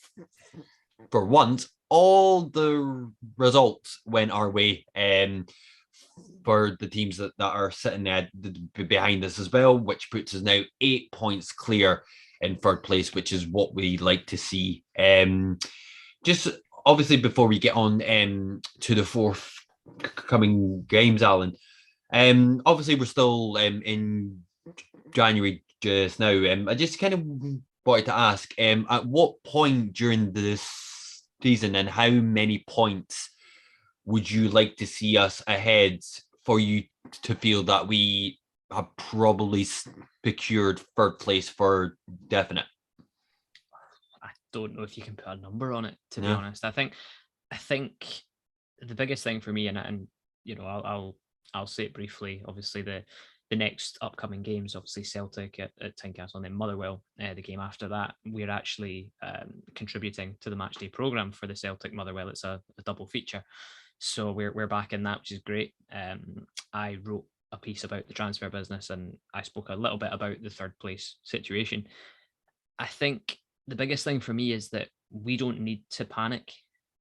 for once, all the results went our way for the teams that are sitting there behind us as well, which puts us now 8 points clear in third place, which is what we like to see. Just obviously before we get on to the fourth coming games, Alan. Obviously we're still in January just now. I just kind of wanted to ask, at what point during this season and how many points would you like to see us ahead for you to feel that we have probably secured third place for definite? I don't know if you can put a number on it, to be honest. I think the biggest thing for me, and you know, I'll say it briefly. Obviously, the next upcoming games, obviously Celtic at Tynecastle and then Motherwell. The game after that, we're actually contributing to the matchday program for the Celtic Motherwell. It's a double feature, so we're back in that, which is great. I wrote a piece about the transfer business, and I spoke a little bit about the third place situation. I think the biggest thing for me is that we don't need to panic.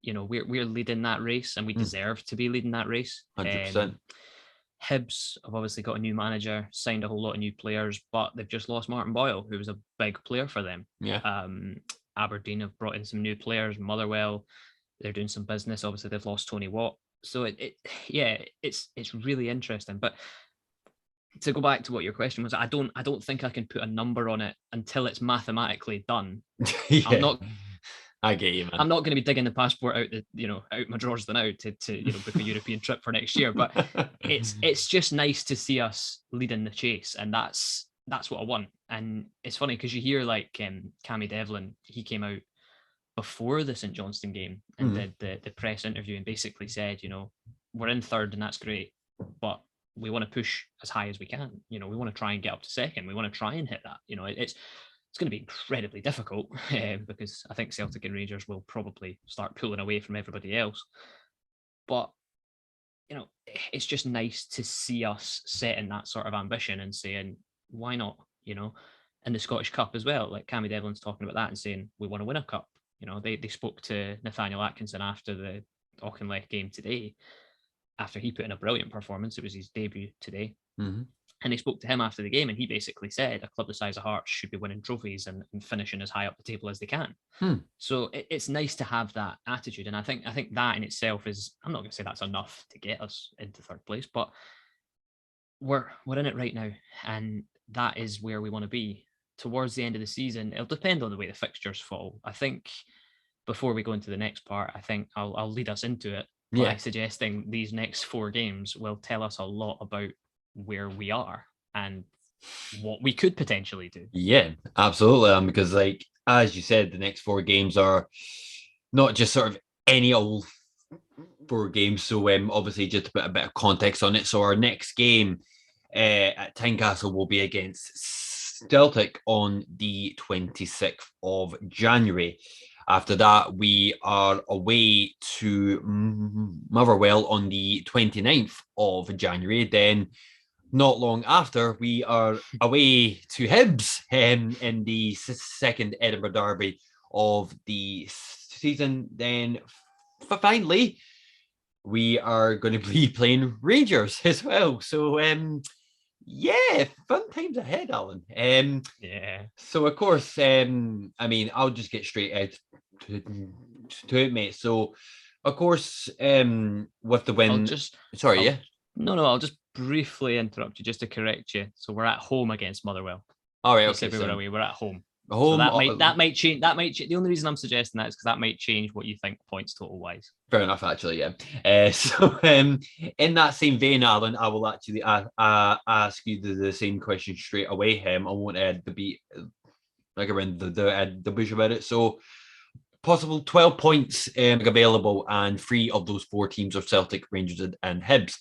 You know, we're leading that race, and we deserve to be leading that race. 100%. Hibs have obviously got a new manager, signed a whole lot of new players, but they've just lost Martin Boyle, who was a big player for them. Aberdeen have brought in some new players. Motherwell, they're doing some business. Obviously, they've lost Tony Watt. So it's really interesting. But to go back to what your question was, I don't think I can put a number on it until it's mathematically done. I get you, man. I'm not going to be digging the passport out my drawers now to book a European trip for next year. But it's just nice to see us leading the chase, and that's what I want. And it's funny because you hear like Cammy Devlin, he came out before the St Johnstone game and did the press interview and basically said, we're in third and that's great, but we want to push as high as we can. We want to try and get up to second. We want to try and hit that. It's going to be incredibly difficult because I think Celtic and Rangers will probably start pulling away from everybody else. But it's just nice to see us setting that sort of ambition and saying, why not? In the Scottish Cup as well, like Cammy Devlin's talking about that and saying we want to win a cup. They spoke to Nathaniel Atkinson after the Auchinleck game today, after he put in a brilliant performance. It was his debut today. And they spoke to him after the game, and he basically said a club the size of Hearts should be winning trophies and finishing as high up the table as they can. So it's nice to have that attitude, and I think that in itself is, I'm not going to say that's enough to get us into third place, but we're in it right now, and that is where we want to be towards the end of the season. It'll depend on the way the fixtures fall. I think before we go into the next part, I think I'll lead us into it by suggesting these next 4 games will tell us a lot about where we are and what we could potentially do. Yeah, absolutely. Because like, as you said, the next 4 games are not just sort of any old 4 games. So obviously just to put a bit of context on it. So our next game at Tynecastle will be against Celtic on the 26th of January. After that, we are away to Motherwell on the 29th of January. Then not long after, we are away to Hibs in the second Edinburgh derby of the season. Then finally, we are going to be playing Rangers as well. So, fun times ahead, Alan. So, of course, I'll just get straight out to it, mate. So, of course, with the win... I'll just briefly interrupt you just to correct you. So we're at home against Motherwell. All right, you okay. Said we were away. We're at home. So that might change. The only reason I'm suggesting that is because that might change what you think points total wise. Fair enough, actually. Yeah. So in that same vein, Alan, I will actually ask you the same question straight away. I won't add the beat like around the bush about it. So possible 12 points available, and 3 of those 4 teams are Celtic, Rangers, and Hibs.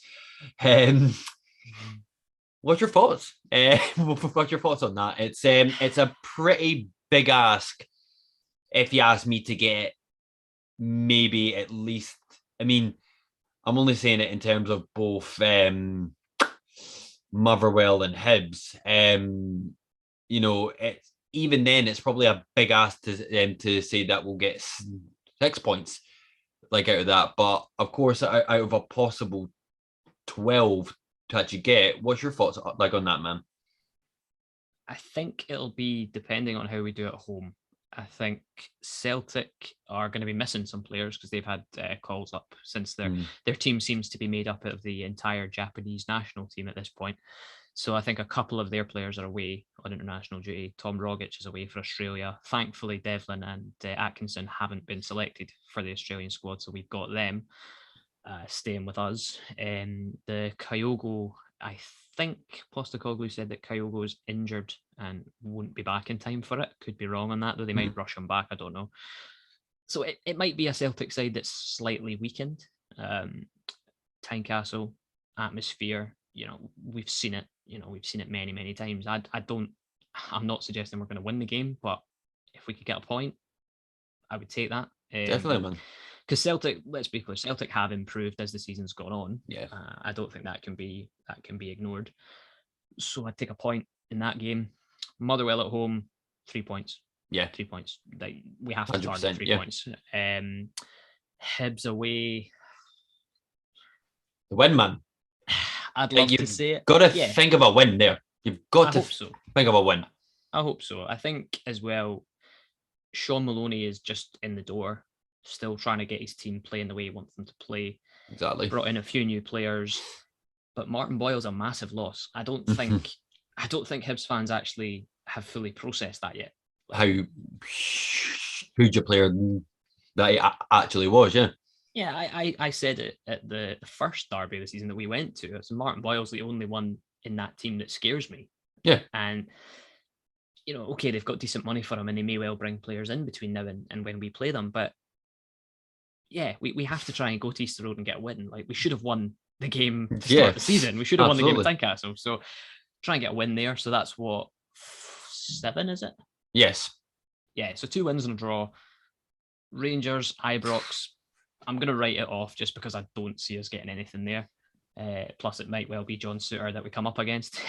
What's your thoughts? What's your thoughts on that? It's a pretty big ask, if you ask me, to get maybe at least. I'm only saying it in terms of both Motherwell and Hibs. It's even then, it's probably a big ask to say that we'll get 6 points like out of that. But of course, out of a possible 12 to actually get, what's your thoughts like on that, man? I think it'll be depending on how we do at home. I think Celtic are going to be missing some players because they've had calls up since their team seems to be made up of the entire Japanese national team at this point. So I think a couple of their players are away on international duty. Tom Rogic is away for Australia. Thankfully, Devlin and Atkinson haven't been selected for the Australian squad, so we've got them staying with us. The Kyogo, I think Postecoglou said that Kyogo is injured and won't be back in time for it. Could be wrong on that, though. They might rush him back. I don't know. So it might be a Celtic side that's slightly weakened. Tynecastle, atmosphere, we've seen it. We've seen it many, many times. I'm not suggesting we're going to win the game, but if we could get a point, I would take that. Definitely, man. Because Celtic, let's be clear, Celtic have improved as the season's gone on. Yeah, I don't think that can be ignored. So I'd take a point in that game. Motherwell at home, 3 points. Yeah, 3 points. We have to target 3 points. Hibs away. The win, man. I'd love to say it. Got to think of a win there. You've got to think of a win. I hope so. I think as well, Sean Maloney is just in the door, still trying to get his team playing the way he wants them to play. Exactly. Brought in a few new players, but Martin Boyle's a massive loss. I don't think Hibs fans actually have fully processed that yet. How huge a player that he actually was, yeah. Yeah, I said it at the first derby of the season that we went to. So Martin Boyle's the only one in that team that scares me. Yeah. And okay, they've got decent money for him and they may well bring players in between now and when we play them. But yeah, we have to try and go to Easter Road and get a win. Like, we should have won the game to start the season. We should have won the game at Tynecastle. So try and get a win there. So that's what, 7, is it? Yes. Yeah, so 2 wins and a draw. Rangers, Ibrox, I'm going to write it off just because I don't see us getting anything there. Plus, it might well be John Suter that we come up against.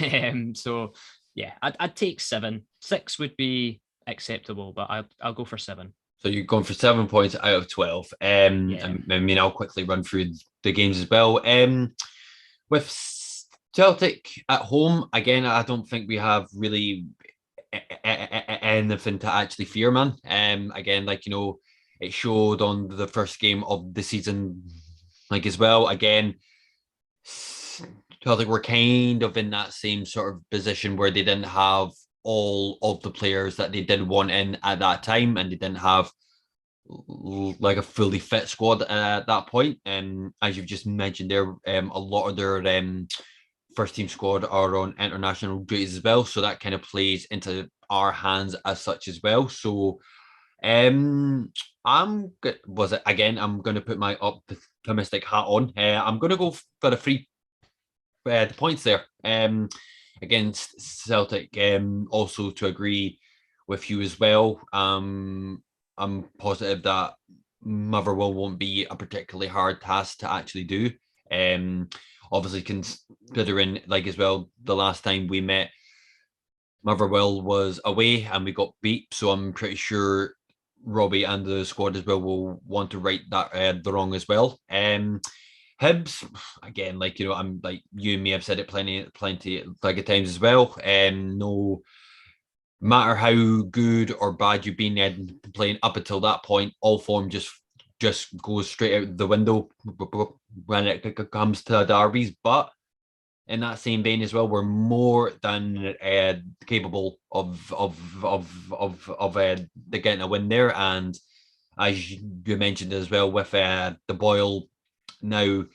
So, yeah, I'd take 7. 6 would be acceptable, but I'll go for 7. So you're going for 7 points out of 12. I mean, I'll quickly run through the games as well. With Celtic at home, again, I don't think we have really anything to actually fear, man. Again, it showed on the first game of the season, as well. Again, Celtic were kind of in that same sort of position where they didn't have all of the players that they did want in at that time, and they didn't have a fully fit squad at that point. As you've just mentioned there, a lot of their first team squad are on international duties as well, so that kind of plays into our hands as such as well. So I'm going to put my optimistic hat on. I'm going to go for the points there against Celtic. Also to agree with you as well. I'm positive that Motherwell won't be a particularly hard task to actually do. Obviously, considering as well, the last time we met, Motherwell was away and we got beat. So I'm pretty sure Robbie and the squad as well will want to right that the wrong as well. Hibs, again, I'm like you and me have said it plenty of times as well. No matter how good or bad you've been playing up until that point, all form just goes straight out the window when it comes to derbies. But in that same vein as well, we're more than capable of getting a win there. And as you mentioned as well, with the Boyle now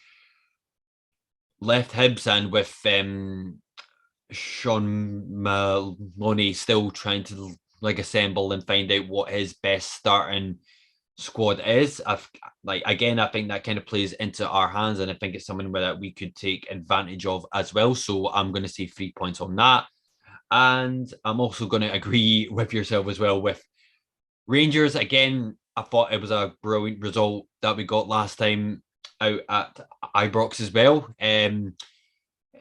left Hibs, and with Sean Maloney still trying to assemble and find out what his best starting squad is. I think that kind of plays into our hands, and I think it's something that we could take advantage of as well. So I'm going to say 3 points on that. And I'm also going to agree with yourself as well with Rangers. Again, I thought it was a brilliant result that we got last time out at Ibrox as well.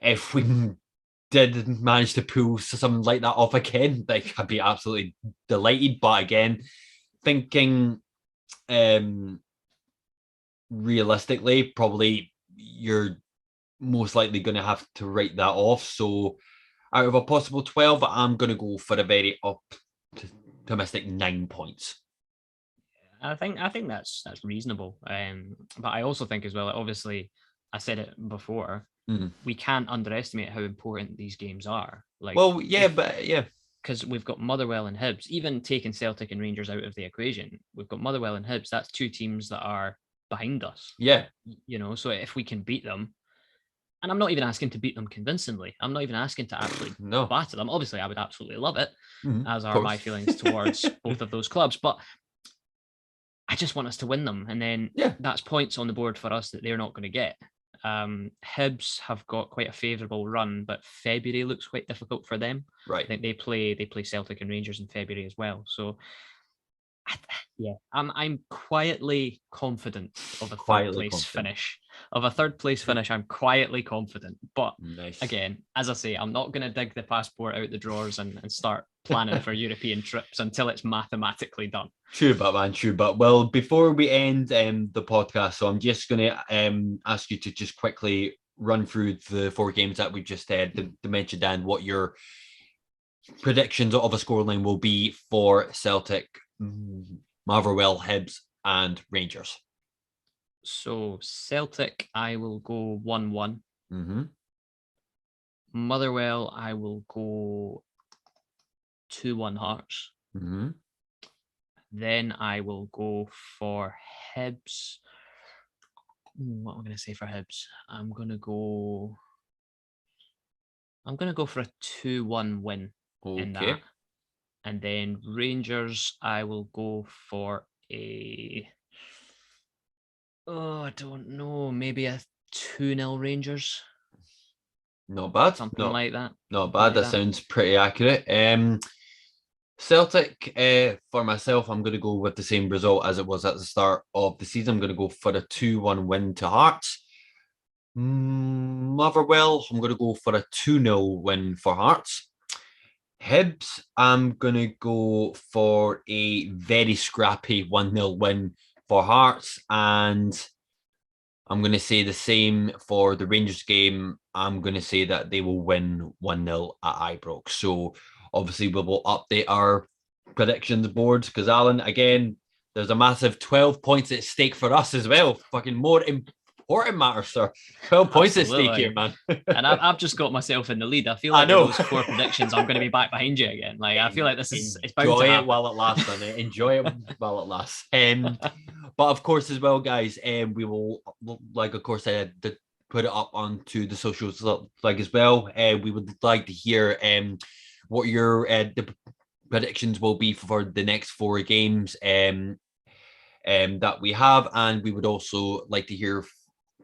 If we did manage to pull something like that off again, I'd be absolutely delighted. But again, thinking realistically, probably you're most likely going to have to write that off. So out of a possible 12, I'm going to go for a very optimistic 9 points. I think that's reasonable. But I also think as well, obviously, I said it before, we can't underestimate how important these games are. Because we've got Motherwell and Hibs. Even taking Celtic and Rangers out of the equation, we've got Motherwell and Hibs. That's 2 teams that are behind us. Yeah. So if we can beat them, and I'm not even asking to beat them convincingly. I'm not even asking to actually batter them. Obviously, I would absolutely love it, as are my feelings towards both of those clubs. But I just want us to win them. And then that's points on the board for us that they're not going to get. Hibs have got quite a favourable run, but February looks quite difficult for them. Right. I think they play Celtic and Rangers in February as well. So I'm quietly confident of a third place finish. I'm quietly confident. But again, as I say, I'm not going to dig the passport out the drawers and start planning for European trips until it's mathematically done. True, but man, true. But well, before we end the podcast, so I'm just going to ask you to just quickly run through the 4 games that we've just mentioned and what your predictions of a scoreline will be for Celtic, Motherwell, Hibs, and Rangers. So Celtic, I will go 1-1. Mm-hmm. Motherwell, I will go 2-1 Hearts. Mm-hmm. Then I will go for Hibs. What am I going to say for Hibs? I'm going to go for a 2-1 win in that. And then Rangers, I will go for I don't know, maybe a 2-0 Rangers. Not bad. Something like that. Not bad. That sounds pretty accurate. Celtic, for myself, I'm going to go with the same result as it was at the start of the season. I'm going to go for a 2-1 win to Hearts. Motherwell, I'm going to go for a 2-0 win for Hearts. Hibs, I'm going to go for a very scrappy 1-0 win for Hearts. And I'm going to say the same for the Rangers game. I'm going to say that they will win 1-0 at Ibrox. So obviously we will update our predictions boards because, Alan, again, there's a massive 12 points at stake for us as well. Fucking more important matters, sir. 12 points at stake here, man. And I've just got myself in the lead. I feel like with those 4 predictions, I'm going to be back behind you again. Like, I feel like this is it's bound to happen. Enjoy it while it lasts, man. Enjoy it while it lasts. But of course, as well, guys, we will, like, of course, to put it up onto the socials, like, as well. We would like to hear what your the predictions will be for the next 4 games that we have, and we would also like to hear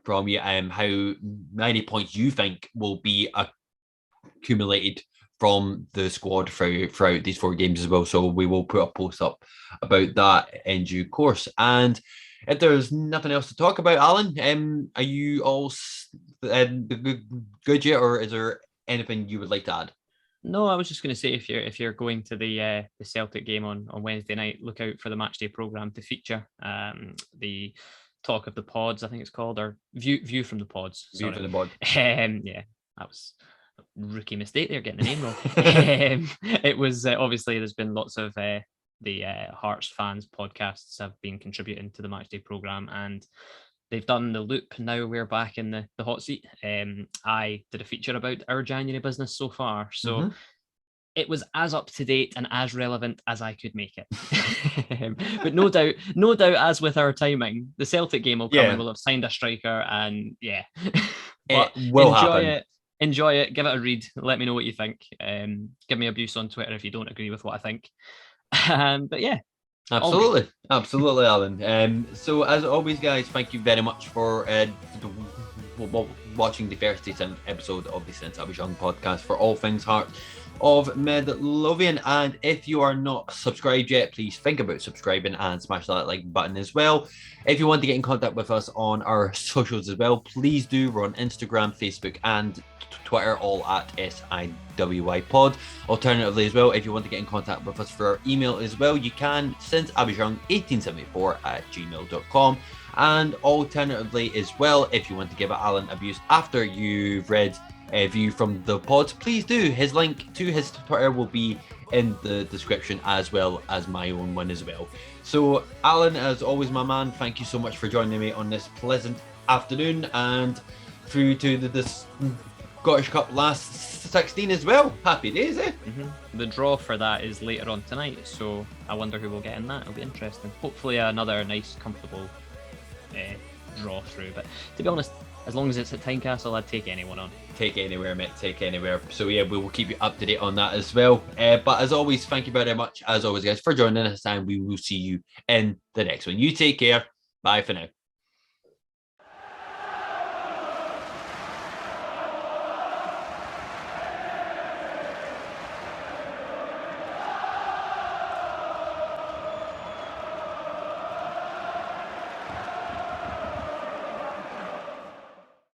from you how many points you think will be accumulated from the squad throughout these 4 games as well. So we will put a post up about that in due course. And if there's nothing else to talk about, Alan, are you all good yet, or is there anything you would like to add? No, I was just going to say if you're going to the Celtic game on Wednesday night, look out for the matchday programme to feature the Talk of the Pods, I think it's called, or View from the Pods. View from the Pod. Yeah, that was a rookie mistake there, getting the name wrong. It was obviously there's been lots of the Hearts fans podcasts have been contributing to the matchday programme, and they've done the loop. Now we're back in the hot seat. I did a feature about our January business so far. So it was as up to date and as relevant as I could make it. But no doubt, as with our timing, the Celtic game will come and we'll have signed a striker, and but it will happen. Enjoy it, give it a read, let me know what you think. Give me abuse on Twitter if you don't agree with what I think. But yeah. Absolutely, Alan. So as always, guys, thank you very much for watching the first decent episode of the Since I Was Young podcast for all things Heart of Midlothian. And if you are not subscribed yet, please think about subscribing and smash that like button as well. If you want to get in contact with us on our socials as well, please do. We're on Instagram, Facebook, and Twitter, all at SIWYpod. Alternatively as well, if you want to get in contact with us for our email as well, you can, since I was young 1874 at gmail.com. And alternatively as well, if you want to give Alan abuse after you've read a View from the Pods, please do. His link to his Twitter will be in the description, as well as my own one as well. So Alan, as always, my man, thank you so much for joining me on this pleasant afternoon and through to the Scottish Cup last 16 as well. Happy days, eh? The draw for that is later on tonight, so I wonder who will get in that. It'll be interesting. Hopefully another nice, comfortable draw through. But to be honest, as long as it's at Tynecastle, I'd take anyone on. Take anywhere, mate. Take anywhere. So yeah, we will keep you up to date on that as well. But as always, thank you very much, as always, guys, for joining us, and we will see you in the next one. You take care. Bye for now.